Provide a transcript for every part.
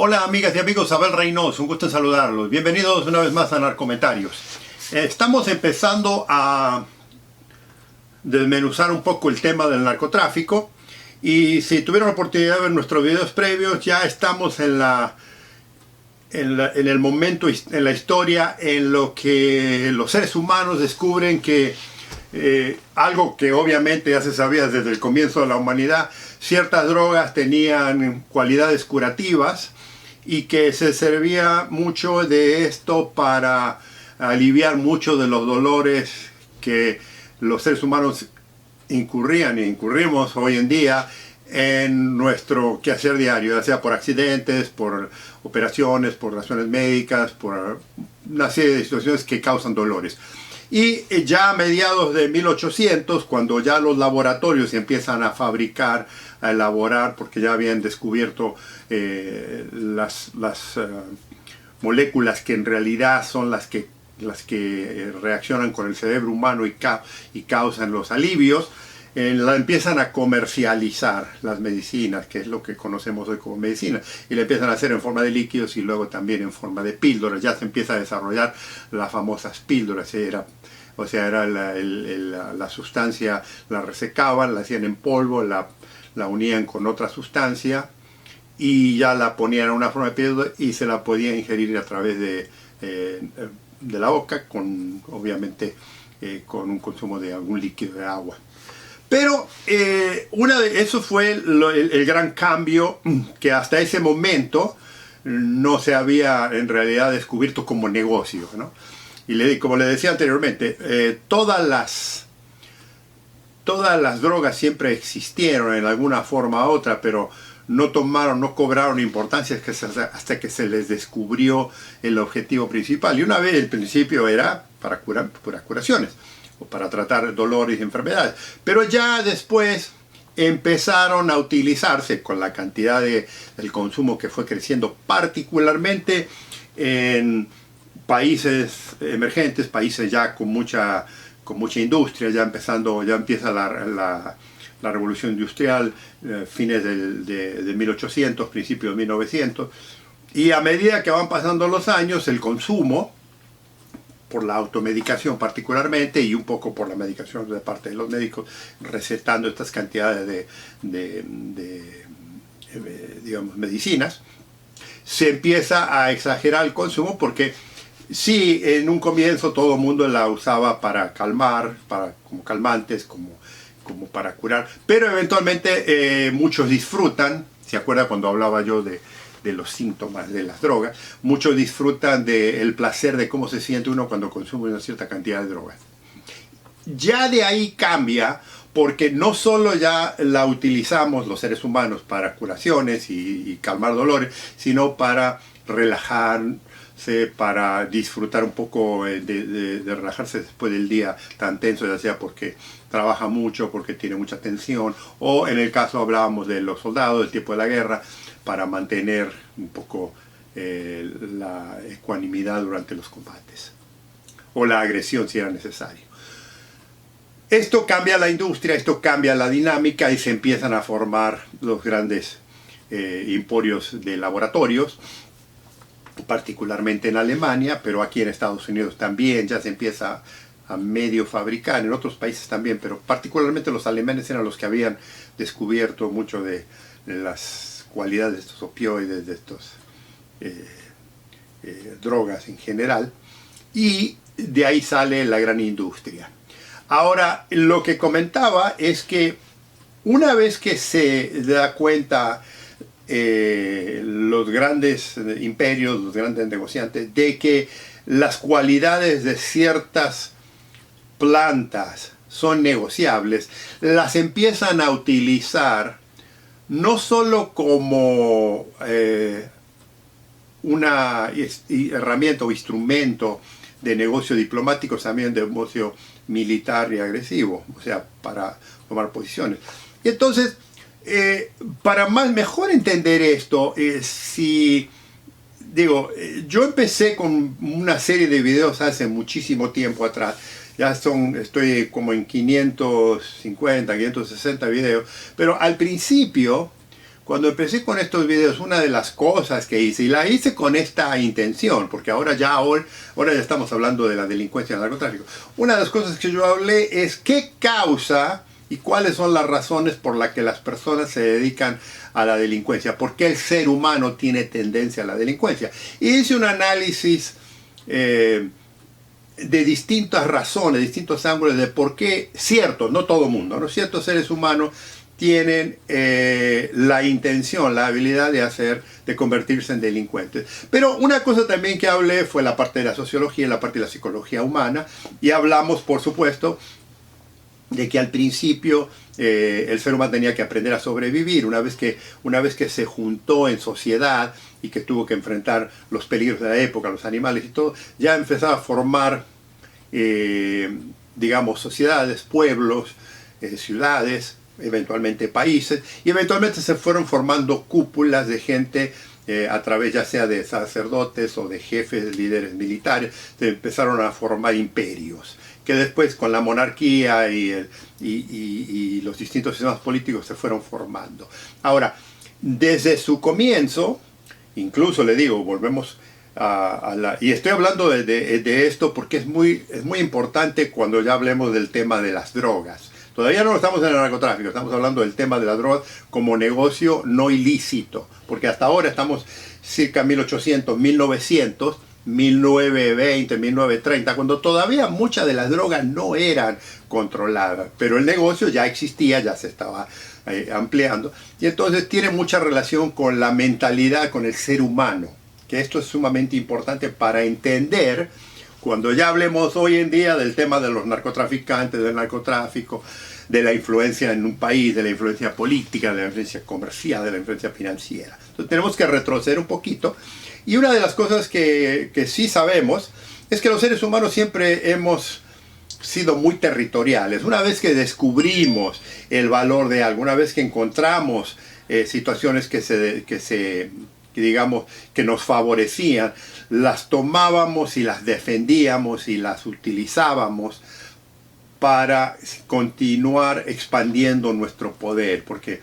Hola amigas y amigos, Abel Reynoso, un gusto en saludarlos. Bienvenidos una vez más a Narcomentarios. Estamos empezando a desmenuzar un poco el tema del narcotráfico y si tuvieron la oportunidad de ver nuestros videos previos, ya estamos en el momento, en la historia en lo que los seres humanos descubren que algo que obviamente ya se sabía desde el comienzo de la humanidad, ciertas drogas tenían cualidades curativas y que se servía mucho de esto para aliviar muchos de los dolores que los seres humanos incurrían e incurrimos hoy en día en nuestro quehacer diario, ya sea por accidentes, por operaciones, por razones médicas, por una serie de situaciones que causan dolores. Y ya a mediados de 1800, cuando ya los laboratorios empiezan a fabricar, a elaborar, porque ya habían descubierto las moléculas que en realidad son las que reaccionan con el cerebro humano y causan los alivios, la empiezan a comercializar las medicinas, que es lo que conocemos hoy como medicina, y la empiezan a hacer en forma de líquidos y luego también en forma de píldoras. Ya se empieza a desarrollar las famosas píldoras. Era la sustancia, la resecaban, la hacían en polvo, la unían con otra sustancia y ya la ponían en una forma de píldora y se la podía ingerir a través de la boca, obviamente con un consumo de algún líquido de agua. Pero eso fue el gran cambio que hasta ese momento no se había en realidad descubierto como negocio, ¿no? Y como le decía anteriormente, todas las drogas siempre existieron en alguna forma u otra, pero no cobraron importancia hasta que se les descubrió el objetivo principal. Y una vez el principio era para puras curaciones, o para tratar dolores y enfermedades. Pero ya después empezaron a utilizarse con la cantidad del consumo que fue creciendo, particularmente en países emergentes, países ya con mucha industria, ya empieza la revolución industrial, fines de 1800, principios de 1900, y a medida que van pasando los años, el consumo, por la automedicación particularmente, y un poco por la medicación de parte de los médicos, recetando estas cantidades digamos, medicinas, se empieza a exagerar el consumo porque sí, en un comienzo todo el mundo la usaba para calmar, como calmantes, como para curar, pero eventualmente muchos disfrutan. ¿Se acuerda cuando hablaba yo de los síntomas de las drogas? Muchos disfrutan del placer de cómo se siente uno cuando consume una cierta cantidad de drogas. Ya de ahí cambia, porque no solo ya la utilizamos los seres humanos para curaciones y calmar dolores, sino para relajarse, para disfrutar un poco de relajarse después del día tan tenso, ya sea porque trabaja mucho, porque tiene mucha tensión, o en el caso hablábamos de los soldados del tiempo de la guerra, para mantener un poco la ecuanimidad durante los combates, o la agresión si era necesario. Esto cambia la industria, esto cambia la dinámica y se empiezan a formar los grandes emporios de laboratorios, particularmente en Alemania, pero aquí en Estados Unidos también ya se empieza a medio fabricar, en otros países también, pero particularmente los alemanes eran los que habían descubierto mucho de las cualidades de estos opioides, de estos drogas en general, y de ahí sale la gran industria. Ahora, lo que comentaba es que una vez que se da cuenta los grandes imperios, los grandes negociantes, de que las cualidades de ciertas plantas son negociables, las empiezan a utilizar no solo como una herramienta o instrumento de negocio diplomático, también de negocio militar y agresivo, o sea, para tomar posiciones. Y entonces, para mejor entender esto, yo empecé con una serie de videos hace muchísimo tiempo atrás. Estoy como en 550, 560 videos, pero al principio cuando empecé con estos videos, una de las cosas que hice, y la hice con esta intención, porque ahora ya estamos hablando de la delincuencia y el narcotráfico, una de las cosas que yo hablé es qué causa y cuáles son las razones por las que las personas se dedican a la delincuencia, por qué el ser humano tiene tendencia a la delincuencia. Y hice un análisis de distintas razones, distintos ángulos de por qué ciertos, no todo mundo, ¿no? Ciertos seres humanos tienen la intención, la habilidad de convertirse en delincuentes. Pero una cosa también que hablé fue la parte de la sociología, la parte de la psicología humana, y hablamos, por supuesto, de que al principio el ser humano tenía que aprender a sobrevivir. Una vez que se juntó en sociedad y que tuvo que enfrentar los peligros de la época, los animales y todo, ya empezaba a formar, digamos, sociedades, pueblos, ciudades, eventualmente países, y eventualmente se fueron formando cúpulas de gente a través ya sea de sacerdotes o de jefes, líderes militares, se empezaron a formar imperios, que después con la monarquía y los distintos sistemas políticos se fueron formando. Ahora, desde su comienzo, incluso le digo, volvemos y estoy hablando de esto porque es muy importante cuando ya hablemos del tema de las drogas. Todavía no estamos en el narcotráfico, estamos hablando del tema de la droga como negocio no ilícito, porque hasta ahora estamos cerca de 1800, 1900, 1920, 1930, cuando todavía muchas de las drogas no eran controladas, pero el negocio ya existía, ya se estaba ampliando, y entonces tiene mucha relación con la mentalidad, con el ser humano, que esto es sumamente importante para entender. Cuando ya hablemos hoy en día del tema de los narcotraficantes, del narcotráfico, de la influencia en un país, de la influencia política, de la influencia comercial, de la influencia financiera. Entonces tenemos que retroceder un poquito. Y una de las cosas que sí sabemos es que los seres humanos siempre hemos sido muy territoriales. Una vez que descubrimos el valor de algo, una vez que encontramos situaciones que digamos, que nos favorecían, las tomábamos y las defendíamos y las utilizábamos para continuar expandiendo nuestro poder, porque,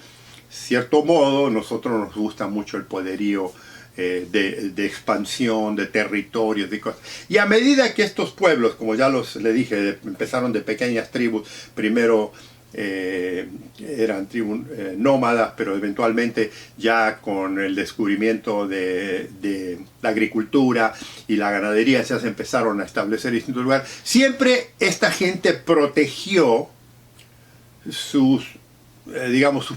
cierto modo, nosotros nos gusta mucho el poderío de expansión, de territorios, de cosas. Y a medida que estos pueblos, como ya le dije, empezaron de pequeñas tribus, primero eran tribus nómadas, pero eventualmente ya con el descubrimiento de la agricultura y la ganadería ya se empezaron a establecer distintos lugares. Siempre esta gente protegió sus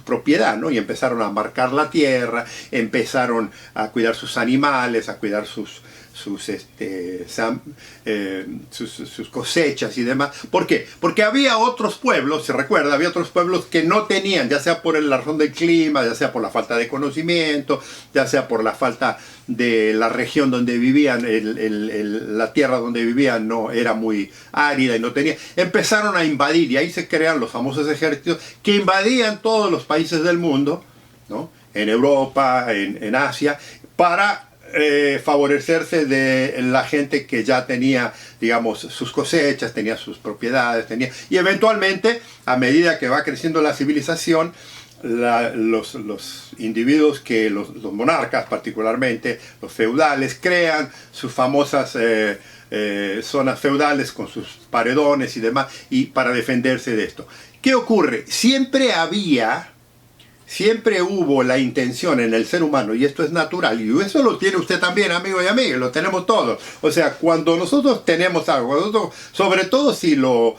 propiedades, ¿no? Y empezaron a marcar la tierra, empezaron a cuidar sus animales, a cuidar sus cosechas y demás. ¿Por qué? Porque había otros pueblos, se recuerda, había otros pueblos que no tenían, ya sea por la razón del clima, ya sea por la falta de conocimiento, ya sea por la falta de la región donde vivían, la tierra donde vivían no era muy árida y no tenía. Empezaron a invadir y ahí se crean los famosos ejércitos que invadían todos los países del mundo, ¿no? En Europa, en Asia, para favorecerse de la gente que ya tenía, digamos, sus cosechas, tenía sus propiedades, y eventualmente, a medida que va creciendo la civilización, los individuos los monarcas particularmente, los feudales, crean sus famosas zonas feudales con sus paredones y demás, y para defenderse de esto. ¿Qué ocurre? Siempre hubo la intención en el ser humano, y esto es natural, y eso lo tiene usted también, amigo y amigas, lo tenemos todos. O sea, cuando nosotros tenemos algo, sobre todo si lo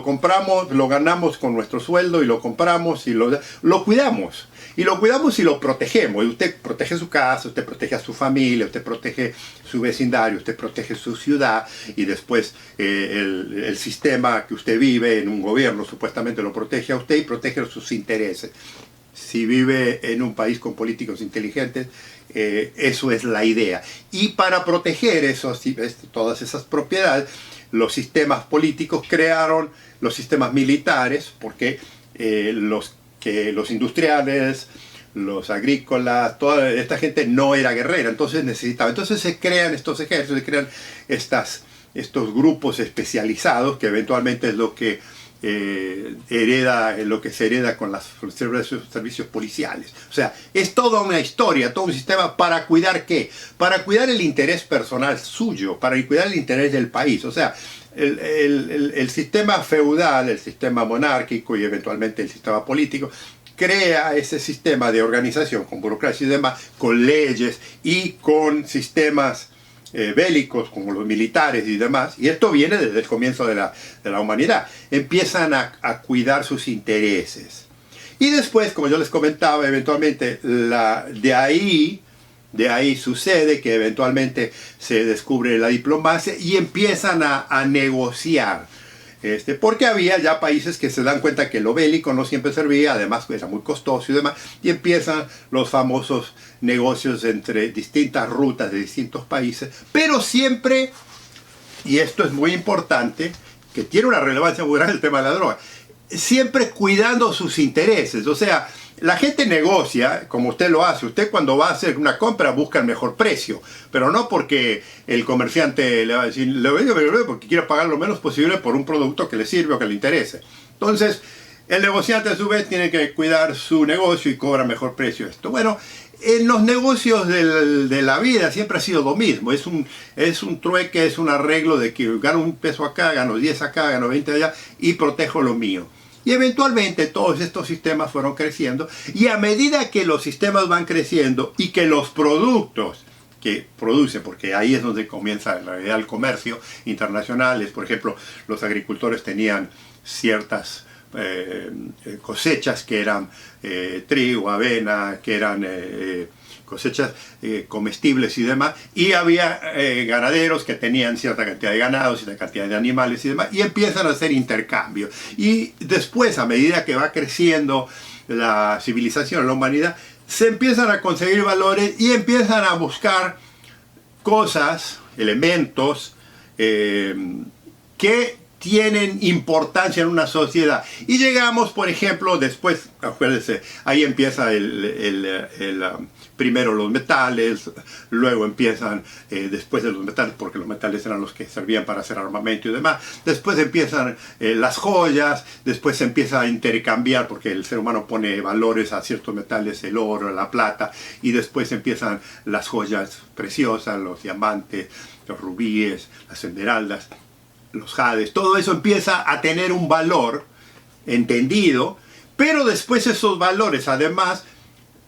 compramos, lo ganamos con nuestro sueldo, y lo compramos y lo cuidamos. Y lo cuidamos y lo protegemos. Y usted protege su casa, usted protege a su familia, usted protege su vecindario, usted protege su ciudad, y después el sistema que usted vive en un gobierno supuestamente lo protege a usted y protege sus intereses. Si vive en un país con políticos inteligentes, eso es la idea. Y para proteger todas esas propiedades, los sistemas políticos crearon los sistemas militares, porque los industriales, los agrícolas, toda esta gente no era guerrera, entonces necesitaba. Entonces se crean estos ejércitos, se crean estos grupos especializados, que eventualmente es lo que hereda lo que se hereda con los servicios policiales. O sea, es toda una historia, todo un sistema para cuidar ¿qué? Para cuidar el interés personal suyo, para cuidar el interés del país. O sea, el sistema feudal, el sistema monárquico y eventualmente el sistema político crea ese sistema de organización con burocracia y demás, con leyes y con sistemas bélicos como los militares y demás, y esto viene desde el comienzo de la humanidad. Empiezan a cuidar sus intereses. Y después, como yo les comentaba, eventualmente de ahí sucede que eventualmente se descubre la diplomacia y empiezan a negociar. Porque había ya países que se dan cuenta que lo bélico no siempre servía, además era muy costoso y demás, y empiezan los famosos negocios entre distintas rutas de distintos países, pero siempre, y esto es muy importante, que tiene una relevancia muy grande el tema de la droga, siempre cuidando sus intereses. O sea, la gente negocia como usted lo hace. Usted cuando va a hacer una compra busca el mejor precio, pero no porque el comerciante le va a decir, le vendo porque quiero pagar lo menos posible por un producto que le sirve o que le interese. Entonces, el negociante a su vez tiene que cuidar su negocio y cobra mejor precio esto. Bueno, en los negocios de la vida siempre ha sido lo mismo. Es un trueque, es un arreglo de que gano un peso acá, gano 10 acá, gano 20 allá y protejo lo mío. Y eventualmente todos estos sistemas fueron creciendo, y a medida que los sistemas van creciendo y que los productos que producen, porque ahí es donde comienza en realidad el comercio internacional, por ejemplo, los agricultores tenían ciertas cosechas que eran trigo, avena, que eran cosechas comestibles y demás, y había ganaderos que tenían cierta cantidad de ganados, cierta cantidad de animales y demás, y empiezan a hacer intercambio. Y después, a medida que va creciendo la civilización, la humanidad, se empiezan a conseguir valores y empiezan a buscar cosas, elementos, que tienen importancia en una sociedad. Y llegamos, por ejemplo, después, acuérdense, ahí empieza primero los metales, luego empiezan, después de los metales, porque los metales eran los que servían para hacer armamento y demás, después empiezan las joyas, después se empieza a intercambiar, porque el ser humano pone valores a ciertos metales, el oro, la plata, y después empiezan las joyas preciosas, los diamantes, los rubíes, las esmeraldas, los jades. Todo eso empieza a tener un valor entendido, pero después esos valores, además,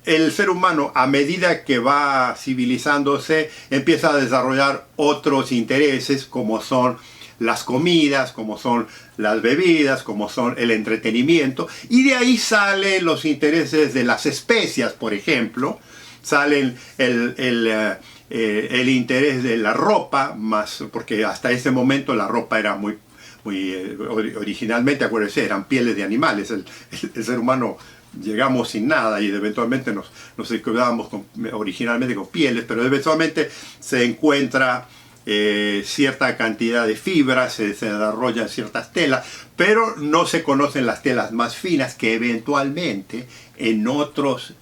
el ser humano, a medida que va civilizándose, empieza a desarrollar otros intereses, como son las comidas, como son las bebidas, como son el entretenimiento, y de ahí salen los intereses de las especias, por ejemplo, salen el interés de la ropa, más porque hasta ese momento la ropa era muy originalmente, acuérdense, eran pieles de animales. El ser humano llegamos sin nada y eventualmente nos quedábamos originalmente con pieles, pero eventualmente se encuentra cierta cantidad de fibras, se desarrollan ciertas telas, pero no se conocen las telas más finas que eventualmente en otras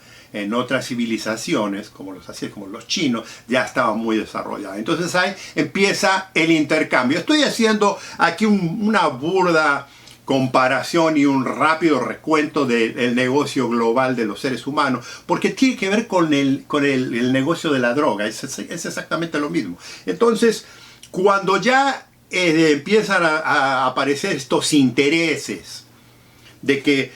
civilizaciones, como los chinos, ya estaban muy desarrolladas. Entonces ahí empieza el intercambio. Estoy haciendo aquí una burda comparación y un rápido recuento del negocio global de los seres humanos, porque tiene que ver con el negocio de la droga. Es exactamente lo mismo. Entonces, cuando ya empiezan a aparecer estos intereses de que,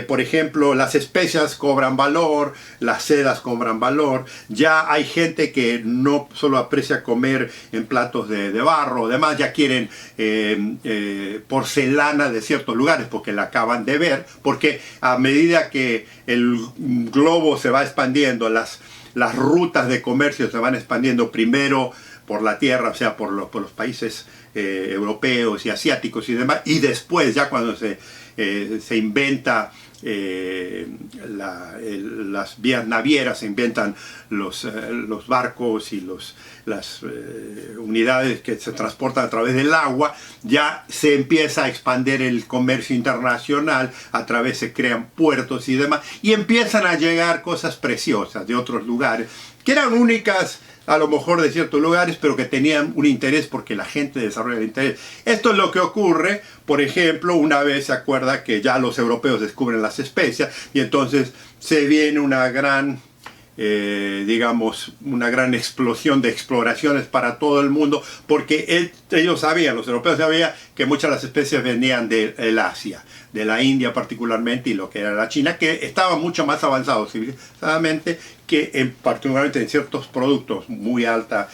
por ejemplo, las especias cobran valor, las sedas cobran valor, ya hay gente que no solo aprecia comer en platos de barro, además ya quieren porcelana de ciertos lugares porque la acaban de ver, porque a medida que el globo se va expandiendo, las rutas de comercio se van expandiendo primero por la tierra, o sea, por los países europeos y asiáticos y demás, y después ya cuando se inventa las vías navieras, se inventan los barcos y las unidades que se transportan a través del agua, ya se empieza a expandir el comercio internacional, a través se crean puertos y demás, y empiezan a llegar cosas preciosas de otros lugares que eran únicas a lo mejor de ciertos lugares, pero que tenían un interés porque la gente desarrolla el interés. Esto es lo que ocurre, por ejemplo, una vez se acuerda que ya los europeos descubren las especias y entonces se viene una gran, digamos, una gran explosión de exploraciones para todo el mundo, porque ellos sabían, los europeos sabían que muchas de las especies venían del Asia, de la India particularmente, y lo que era la China, que estaba mucho más avanzado civilizadamente que particularmente en ciertos productos de muy alta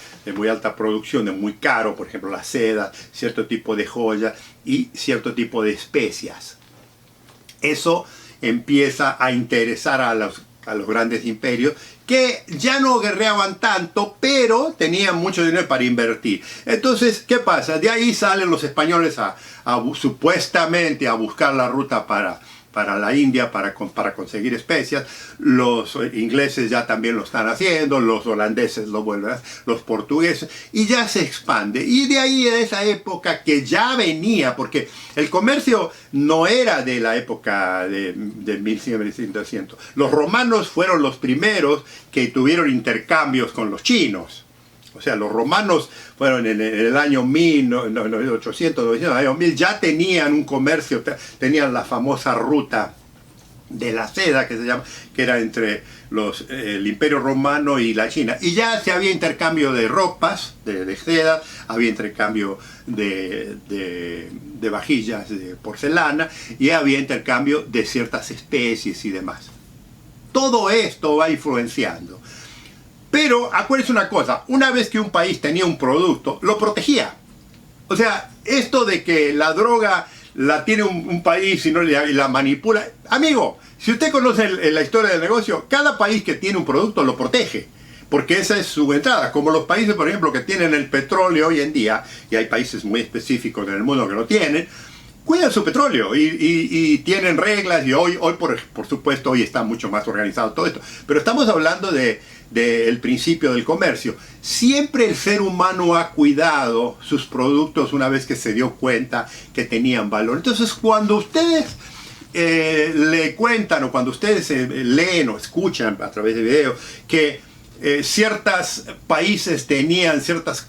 producción, de muy caro, por ejemplo la seda, cierto tipo de joyas y cierto tipo de especias. Eso empieza a interesar a los grandes imperios, que ya no guerreaban tanto, pero tenían mucho dinero para invertir. Entonces, ¿qué pasa? De ahí salen los españoles supuestamente a buscar la ruta para la India, para conseguir especias. Los ingleses ya también lo están haciendo, los holandeses lo vuelven, los portugueses, y ya se expande. Y de ahí, de esa época que ya venía, porque el comercio no era de la época de 1100, 1200. Los romanos fueron los primeros que tuvieron intercambios con los chinos. O sea, los romanos fueron en el año 1800, 900, año 1000, ya tenían un comercio, tenían la famosa ruta de la seda, que se llama, que era entre el Imperio Romano y la China. Y ya se había intercambio de ropas, de seda, había intercambio de vajillas de porcelana, y había intercambio de ciertas especies y demás. Todo esto va influenciando. Pero acuérdense una cosa, una vez que un país tenía un producto, lo protegía. O sea, esto de que la droga la tiene un país y la manipula. Amigo, si usted conoce la historia del negocio, cada país que tiene un producto lo protege. Porque esa es su entrada. Como los países, por ejemplo, que tienen el petróleo hoy en día, y hay países muy específicos en el mundo que lo tienen, cuidan su petróleo y tienen reglas, y hoy por supuesto, hoy está mucho más organizado todo esto. Pero estamos hablando del principio del comercio. Siempre el ser humano ha cuidado sus productos una vez que se dio cuenta que tenían valor. Entonces, cuando ustedes le cuentan, o cuando ustedes leen o escuchan a través de videos que ciertos países tenían ciertas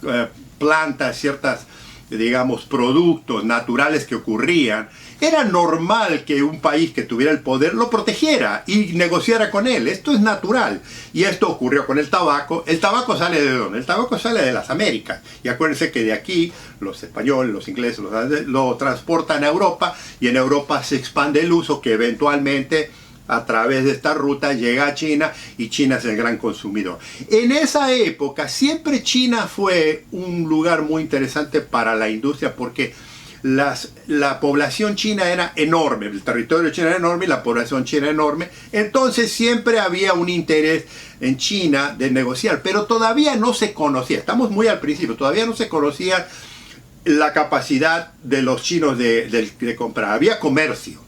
plantas, ciertas, digamos, productos naturales que ocurrían, era normal que un país que tuviera el poder lo protegiera y negociara con él. Esto es natural. Y esto ocurrió con el tabaco. ¿El tabaco sale de dónde? El tabaco sale de las Américas. Y acuérdense que de aquí los españoles, los ingleses, lo transportan a Europa, y en Europa se expande el uso, que eventualmente a través de esta ruta llega a China, y China es el gran consumidor. En esa época siempre China fue un lugar muy interesante para la industria, porque la población china era enorme, el territorio chino era enorme y la población china era enorme. Entonces siempre había un interés en China de negociar, pero todavía no se conocía, estamos muy al principio, todavía no se conocía la capacidad de los chinos de comprar. Había comercio.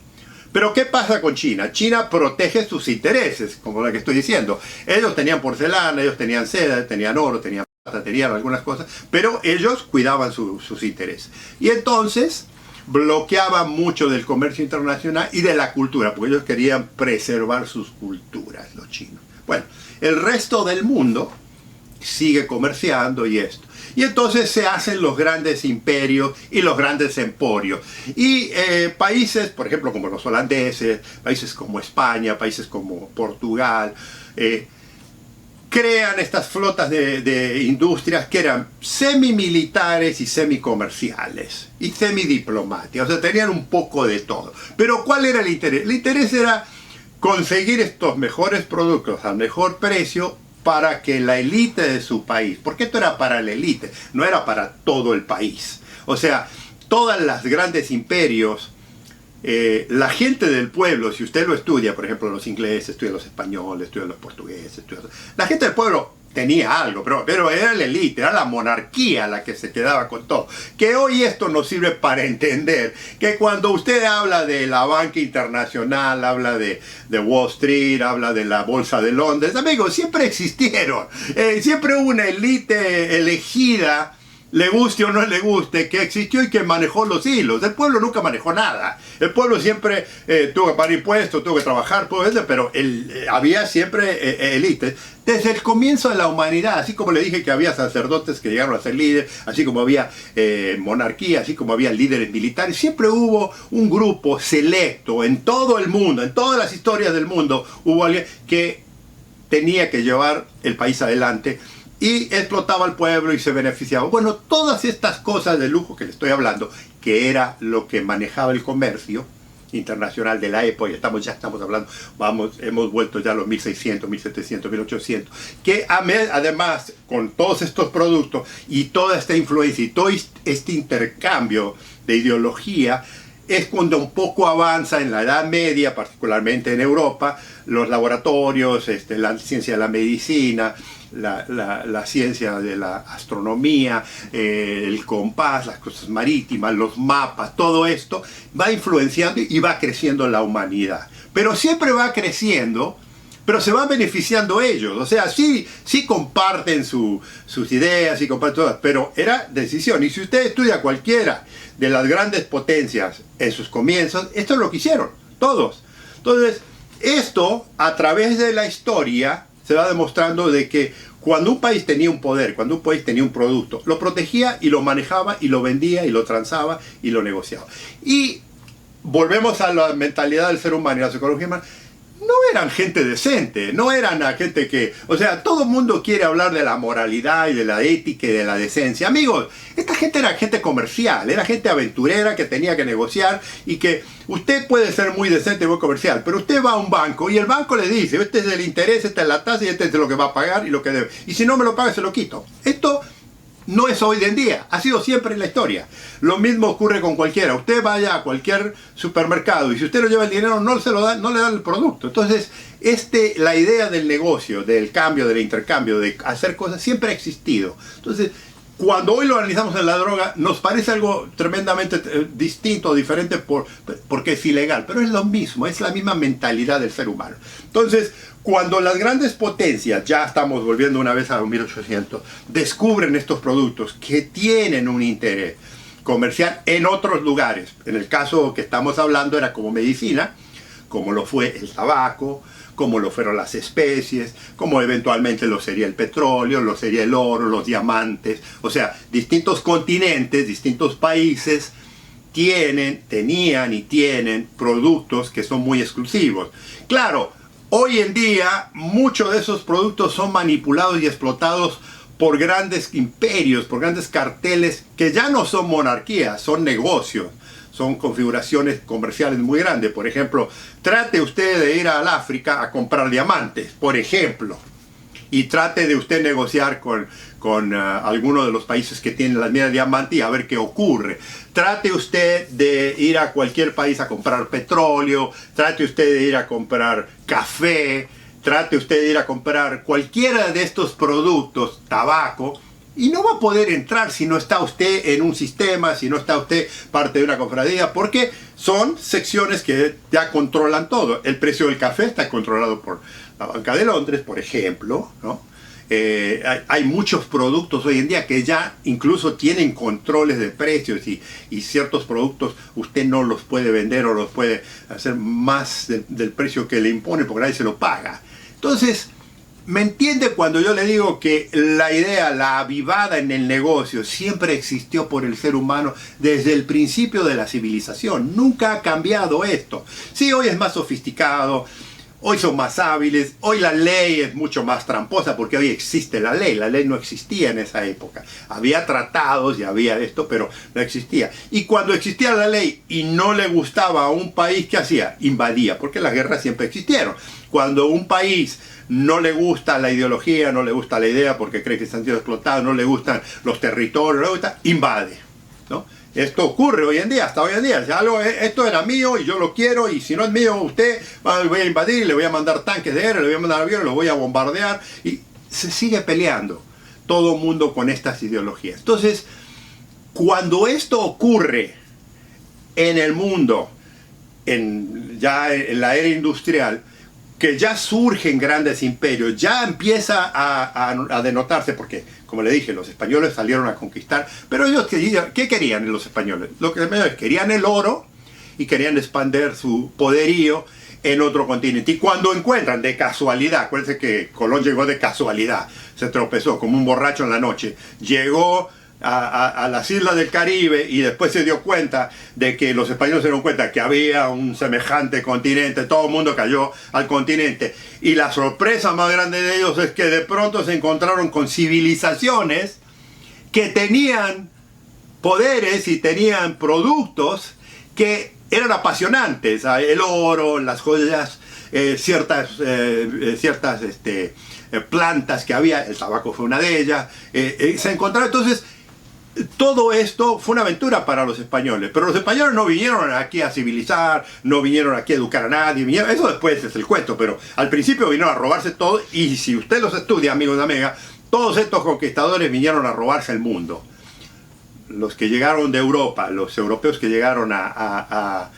Pero ¿qué pasa con China? China protege sus intereses, como la que estoy diciendo. Ellos tenían porcelana, ellos tenían seda, tenían oro, tenían plata, tenían algunas cosas, pero ellos cuidaban sus intereses. Y entonces bloqueaban mucho del comercio internacional y de la cultura, porque ellos querían preservar sus culturas, los chinos. Bueno, el resto del mundo sigue comerciando y esto. Y entonces se hacen los grandes imperios y los grandes emporios. Y países, por ejemplo, como los holandeses, países como España, países como Portugal, crean estas flotas de industrias que eran semimilitares y semicomerciales y semidiplomáticas. O sea, tenían un poco de todo. Pero ¿cuál era el interés? El interés era conseguir estos mejores productos al mejor precio para que la élite de su país, porque esto era para la élite, no era para todo el país. O sea, todas las grandes imperios, la gente del pueblo, si usted lo estudia, por ejemplo, los ingleses, estudia los españoles, estudia los portugueses, la gente del pueblo tenía algo, pero era la élite, era la monarquía la que se quedaba con todo. Que hoy esto nos sirve para entender que cuando usted habla de la banca internacional, habla de Wall Street, habla de la Bolsa de Londres, amigos, siempre existieron. Siempre hubo una élite elegida, le guste o no le guste, que existió y que manejó los hilos. El pueblo nunca manejó nada. El pueblo siempre tuvo que pagar impuestos, tuvo que trabajar, todo eso, pero había siempre élites. Desde el comienzo de la humanidad, así como le dije que había sacerdotes que llegaron a ser líderes, así como había monarquía, así como había líderes militares, siempre hubo un grupo selecto en todo el mundo, en todas las historias del mundo, hubo alguien que tenía que llevar el país adelante y explotaba al pueblo y se beneficiaba. Bueno, todas estas cosas de lujo que le estoy hablando, que era lo que manejaba el comercio internacional de la época, ya estamos hablando, hemos vuelto ya a los 1600, 1700, 1800, que además con todos estos productos y toda esta influencia y todo este intercambio de ideología, es cuando un poco avanza en la Edad Media, particularmente en Europa, los laboratorios, la ciencia de la medicina, la ciencia de la astronomía, el compás, las cosas marítimas, los mapas, todo esto va influenciando y va creciendo la humanidad. Pero siempre va creciendo, pero se van beneficiando ellos. O sea, sí comparten sus ideas, sí comparten todas, pero era decisión. Y si usted estudia cualquiera de las grandes potencias en sus comienzos, esto es lo que hicieron, todos. Entonces, esto a través de la historia se va demostrando de que cuando un país tenía un poder, cuando un país tenía un producto, lo protegía y lo manejaba y lo vendía y lo transaba y lo negociaba. Y volvemos a la mentalidad del ser humano y la psicología humana. No eran gente decente, no eran gente que... O sea, todo el mundo quiere hablar de la moralidad y de la ética y de la decencia. Amigos, esta gente era gente comercial, era gente aventurera que tenía que negociar y que usted puede ser muy decente y muy comercial, pero usted va a un banco y el banco le dice, este es el interés, esta es la tasa y este es lo que va a pagar y lo que debe. Y si no me lo paga, se lo quito. Esto no es hoy en día, ha sido siempre en la historia. Lo mismo ocurre con cualquiera. Usted vaya a cualquier supermercado y si usted no lleva el dinero, no le dan el producto. Entonces, la idea del negocio, del cambio, del intercambio, de hacer cosas, siempre ha existido. Entonces, cuando hoy lo analizamos en la droga, nos parece algo tremendamente distinto, diferente, porque es ilegal. Pero es lo mismo, es la misma mentalidad del ser humano. Entonces, cuando las grandes potencias, ya estamos volviendo una vez a los 1800, descubren estos productos que tienen un interés comercial en otros lugares, en el caso que estamos hablando era como medicina, como lo fue el tabaco, como lo fueron las especies, como eventualmente lo sería el petróleo, lo sería el oro, los diamantes, o sea, distintos continentes, distintos países tenían y tienen productos que son muy exclusivos. Claro, hoy en día muchos de esos productos son manipulados y explotados por grandes imperios, por grandes carteles que ya no son monarquías, son negocios, son configuraciones comerciales muy grandes. Por ejemplo, trate usted de ir al África a comprar diamantes, por ejemplo, y trate de usted negociar con alguno de los países que tienen las minas de diamante y a ver qué ocurre. Trate usted de ir a cualquier país a comprar petróleo, trate usted de ir a comprar café, trate usted de ir a comprar cualquiera de estos productos, tabaco, y no va a poder entrar si no está usted en un sistema, si no está usted parte de una cofradía, porque son secciones que ya controlan todo. El precio del café está controlado por la Banca de Londres, por ejemplo, ¿no? Hay muchos productos hoy en día que ya incluso tienen controles de precios y ciertos productos usted no los puede vender o los puede hacer más del precio que le impone porque nadie se lo paga. Entonces, ¿me entiende cuando yo le digo que la idea, la avivada en el negocio, siempre existió por el ser humano desde el principio de la civilización? Nunca ha cambiado esto. Sí, hoy es más sofisticado, hoy son más hábiles, hoy la ley es mucho más tramposa porque hoy existe la ley no existía en esa época. Había tratados y había esto, pero no existía. Y cuando existía la ley y no le gustaba a un país, ¿qué hacía? Invadía, porque las guerras siempre existieron. Cuando un país no le gusta la ideología, no le gusta la idea porque cree que están siendo explotados, no le gustan los territorios, no le gusta, invade, ¿no? Esto ocurre hoy en día, hasta hoy en día. Esto era mío y yo lo quiero y si no es mío, usted voy a invadir, le voy a mandar tanques de guerra, le voy a mandar aviones, lo voy a bombardear y se sigue peleando todo el mundo con estas ideologías. Entonces, cuando esto ocurre en el mundo, ya en la era industrial, que ya surgen grandes imperios, ya empieza a denotarse, porque, como le dije, los españoles salieron a conquistar, pero ellos, ¿qué querían los españoles? Lo que querían el oro y querían expandir su poderío en otro continente. Y cuando encuentran de casualidad, acuérdense que Colón llegó de casualidad, se tropezó como un borracho en la noche, llegó a las islas del Caribe y después se dio cuenta de que los españoles se dieron cuenta que había un semejante continente, todo el mundo cayó al continente. Y la sorpresa más grande de ellos es que de pronto se encontraron con civilizaciones que tenían poderes y tenían productos que eran apasionantes, el oro, las joyas, ciertas plantas que había, el tabaco fue una de ellas, se encontraron. Entonces, todo esto fue una aventura para los españoles, pero los españoles no vinieron aquí a civilizar, no vinieron aquí a educar a nadie, eso después es el cuento, pero al principio vinieron a robarse todo, y si usted los estudia, amigos y amigas, todos estos conquistadores vinieron a robarse el mundo. Los que llegaron de Europa, los europeos que llegaron a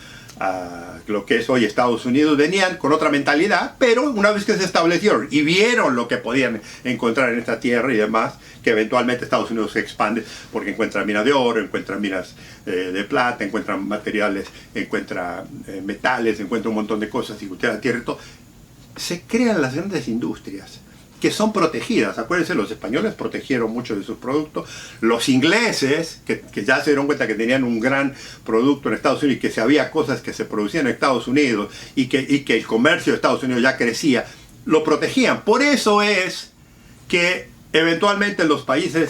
lo que es hoy Estados Unidos, venían con otra mentalidad, pero una vez que se establecieron y vieron lo que podían encontrar en esta tierra y demás, que eventualmente Estados Unidos se expande porque encuentra minas de oro, encuentra minas de plata, encuentra materiales, encuentra metales, encuentra un montón de cosas, y la tierra y todo, se crean las grandes industrias que son protegidas. Acuérdense, los españoles protegieron mucho de sus productos, los ingleses, que ya se dieron cuenta que tenían un gran producto en Estados Unidos y que si había cosas que se producían en Estados Unidos y que el comercio de Estados Unidos ya crecía, lo protegían. Por eso es que eventualmente los países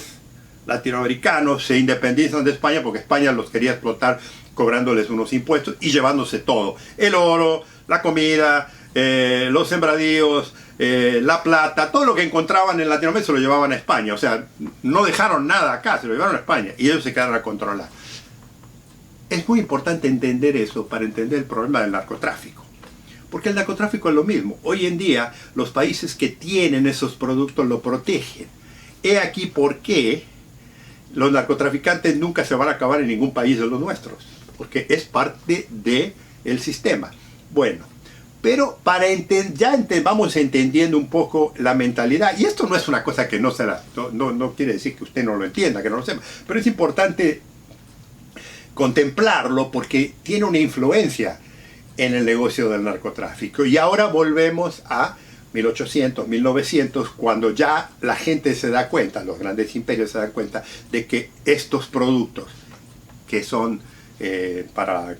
latinoamericanos se independizan de España, porque España los quería explotar cobrándoles unos impuestos y llevándose todo, el oro, la comida, los sembradíos, la plata, todo lo que encontraban en Latinoamérica se lo llevaban a España. O sea, no dejaron nada acá, se lo llevaron a España y ellos se quedaron a controlar. Es muy importante entender eso para entender el problema del narcotráfico, porque el narcotráfico es lo mismo. Hoy en día los países que tienen esos productos lo protegen. He aquí por qué los narcotraficantes nunca se van a acabar en ningún país de los nuestros, porque es parte del sistema. Bueno, pero vamos entendiendo un poco la mentalidad, y esto no es una cosa que no quiere decir que usted no lo entienda, que no lo sepa, pero es importante contemplarlo porque tiene una influencia en el negocio del narcotráfico. Y ahora volvemos a 1800, 1900, cuando ya la gente se da cuenta, los grandes imperios se dan cuenta de que estos productos que son para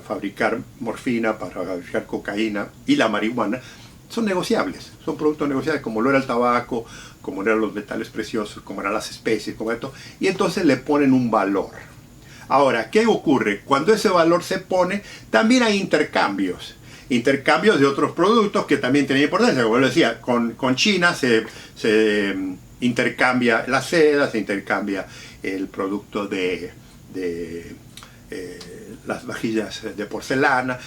fabricar morfina, para fabricar cocaína y la marihuana, son negociables, son productos negociables, como lo era el tabaco, como eran los metales preciosos, como eran las especies, como esto, y entonces le ponen un valor. Ahora, ¿qué ocurre? Cuando ese valor se pone, también hay intercambios de otros productos que también tienen importancia. Como les decía, con China se intercambia la seda, se intercambia el producto de las vajillas de porcelana,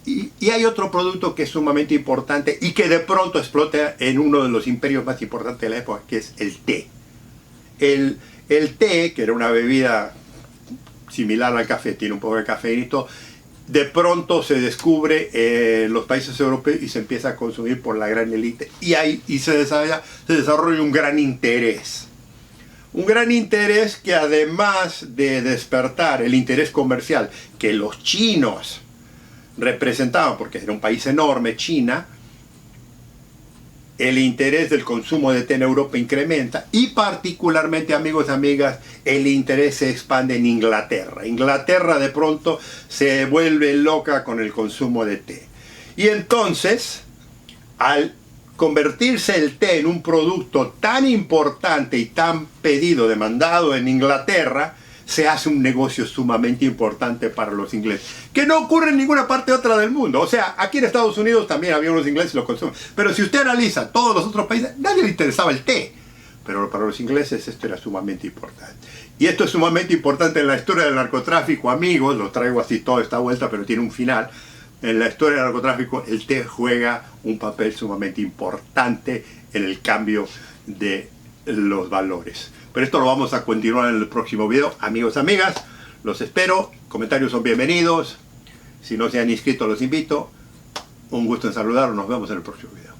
y hay otro producto que es sumamente importante y que de pronto explota en uno de los imperios más importantes de la época, que es el té. El té, que era una bebida similar al café, tiene un poco de cafeína y todo, de pronto se descubre en los países europeos y se empieza a consumir por la gran élite, y se desarrolla un gran interés. Un gran interés que, además de despertar el interés comercial que los chinos representaban, porque era un país enorme, China, el interés del consumo de té en Europa incrementa, y particularmente, amigos y amigas, el interés se expande en Inglaterra. Inglaterra de pronto se vuelve loca con el consumo de té. Y entonces, al convertirse el té en un producto tan importante y tan pedido, demandado en Inglaterra, se hace un negocio sumamente importante para los ingleses, que no ocurre en ninguna parte otra del mundo. O sea, aquí en Estados Unidos también había unos ingleses que lo consumen, pero si usted analiza todos los otros países, nadie le interesaba el té, pero para los ingleses esto era sumamente importante. Y esto es sumamente importante en la historia del narcotráfico, amigos. Lo traigo así toda esta vuelta, pero tiene un final. En la historia del narcotráfico, el té juega un papel sumamente importante en el cambio de los valores. Pero esto lo vamos a continuar en el próximo video. Amigos, amigas, los espero. Comentarios son bienvenidos. Si no se han inscrito, los invito. Un gusto en saludarlos, nos vemos en el próximo video.